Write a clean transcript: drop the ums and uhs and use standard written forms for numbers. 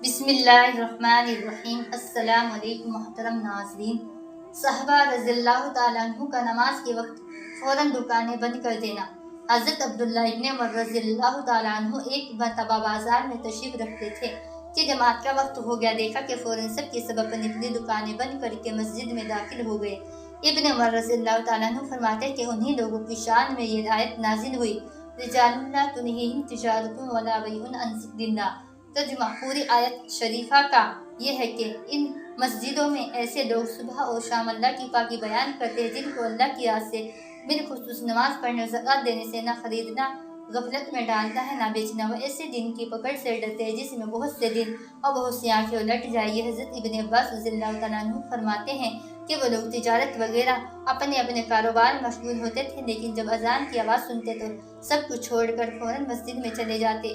بسم اللہ الرحمن الرحیم۔ السلام علیکم محترم ناظرین۔ صحابہ رضی اللہ تعالیٰ عنہ کا نماز کے وقت فوراً دکانیں بند کر دینا۔ حضرت عبداللہ ابن عمر رضی اللہ تعالیٰ عنہ ایک مرتبہ بازار میں تشریف رکھتے تھے کہ جماعت کا وقت ہو گیا، دیکھا کہ فوراً سب کے سبب پر نکلی، دکانیں بند کر کے مسجد میں داخل ہو گئے۔ ابن عمر رضی اللہ تعالیٰ عنہ فرماتے کہ انہی لوگوں کی شان میں یہ آیت نازل ہوئی، رجال لا تلہیہم تجارت ولا بیع عن ذکر اللہ۔ ترجمہ پوری آیت شریفہ کا یہ ہے کہ ان مسجدوں میں ایسے لوگ صبح اور شام اللہ کی پاکی بیان کرتے ہیں جن کو اللہ کی یاد سے بالخصوص نماز پڑھنے اور زکوٰۃ دینے سے نہ خریدنا غفلت میں ڈالتا ہے نہ بیچنا۔ وہ ایسے دن کی پکڑ سے ڈرتے ہیں جس میں بہت سے دن اور بہت سی آنکھیں الٹ جائیں۔ یہ حضرت ابن عباس رضی اللہ تعالیٰ عنہ فرماتے ہیں کہ وہ لوگ تجارت وغیرہ اپنے اپنے کاروبار میں مشغول ہوتے تھے، لیکن جب اذان کی آواز سنتے تو سب کچھ چھوڑ کر فوراً مسجد میں چلے جاتے۔